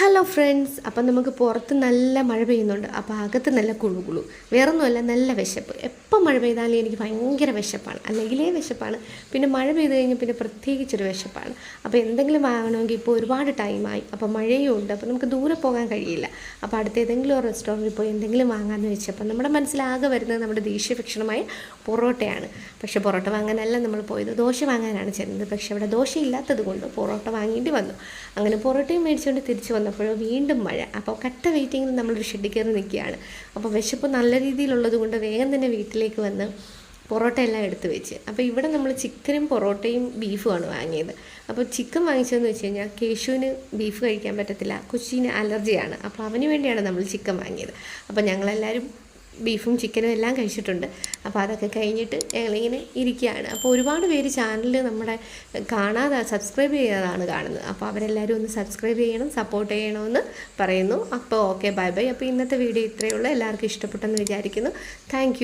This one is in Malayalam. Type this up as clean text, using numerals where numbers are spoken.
ഹലോ ഫ്രണ്ട്സ്, അപ്പം നമുക്ക് പുറത്ത് നല്ല മഴ പെയ്യുന്നുണ്ട്. അപ്പോൾ അകത്ത് നല്ല കുളുകുളു. വേറൊന്നുമല്ല, നല്ല വിശപ്പ്. എപ്പം മഴ പെയ്താലും എനിക്ക് ഭയങ്കര വിശപ്പാണ്, അല്ലെങ്കിലേ വിശപ്പാണ്. പിന്നെ മഴ പെയ്ത് കഴിഞ്ഞാൽ പിന്നെ പ്രത്യേകിച്ചൊരു വിശപ്പാണ്. അപ്പോൾ എന്തെങ്കിലും വാങ്ങണമെങ്കിൽ ഇപ്പോൾ ഒരുപാട് ടൈമായി, അപ്പോൾ മഴയും ഉണ്ട്, അപ്പോൾ നമുക്ക് ദൂരെ പോകാൻ കഴിയില്ല. അപ്പോൾ അടുത്ത ഏതെങ്കിലും ഒരു റെസ്റ്റോറൻറ്റിൽ പോയി എന്തെങ്കിലും വാങ്ങാമെന്ന് വെച്ചപ്പോൾ നമ്മുടെ മനസ്സിലാകെ വരുന്നത് നമ്മുടെ ദേശീയ ഭക്ഷണമായ പൊറോട്ടയാണ്. പക്ഷേ പൊറോട്ട വാങ്ങാനല്ല നമ്മൾ പോയത്, ദോശ വാങ്ങാനാണ് ചെന്നത്. പക്ഷേ അവിടെ ദോശ ഇല്ലാത്തത് കൊണ്ട് പൊറോട്ട വാങ്ങേണ്ടി വന്നു. അങ്ങനെ പൊറോട്ടയും മേടിച്ചുകൊണ്ട് തിരിച്ച് വന്നപ്പോഴോ വീണ്ടും മഴ. അപ്പോൾ കട്ട വെയിറ്റിങ്ങിൽ നമ്മളൊരു ഷെഡിൽ കയറി നിൽക്കുകയാണ്. അപ്പോൾ വിശപ്പ് നല്ല രീതിയിലുള്ളത് കൊണ്ട് വേഗം തന്നെ വീട്ടിലേക്ക് വന്ന് പൊറോട്ട എല്ലാം എടുത്ത് വെച്ച്. അപ്പോൾ ഇവിടെ നമ്മൾ ചിക്കനും പൊറോട്ടയും ബീഫുമാണ് വാങ്ങിയത്. അപ്പോൾ ചിക്കൻ വാങ്ങിച്ചതെന്ന് വെച്ച് കഴിഞ്ഞാൽ കേശുവിന് ബീഫ് കഴിക്കാൻ പറ്റത്തില്ല, കൊച്ചിന് അലർജിയാണ്. അപ്പോൾ അവന് വേണ്ടിയാണ് നമ്മൾ ചിക്കൻ വാങ്ങിയത്. അപ്പോൾ ഞങ്ങളെല്ലാവരും ബീഫും ചിക്കനും എല്ലാം കഴിച്ചിട്ടുണ്ട്. അപ്പോൾ അതൊക്കെ കഴിഞ്ഞിട്ട് ഞങ്ങളിങ്ങനെ ഇരിക്കുകയാണ്. അപ്പോൾ ഒരുപാട് പേര് ചാനൽ നമ്മുടെ കാണാതെ സബ്സ്ക്രൈബ് ചെയ്യാതാണ് കാണുന്നത്. അപ്പോൾ അവരെല്ലാവരും ഒന്ന് സബ്സ്ക്രൈബ് ചെയ്യണം, സപ്പോർട്ട് ചെയ്യണമെന്ന് പറയുന്നു. അപ്പോൾ ഓക്കെ, ബൈ ബൈ. അപ്പോൾ ഇന്നത്തെ വീഡിയോ ഇത്രയേ ഉള്ളൂ. എല്ലാവർക്കും ഇഷ്ടപ്പെട്ടെന്ന് വിചാരിക്കുന്നു. താങ്ക്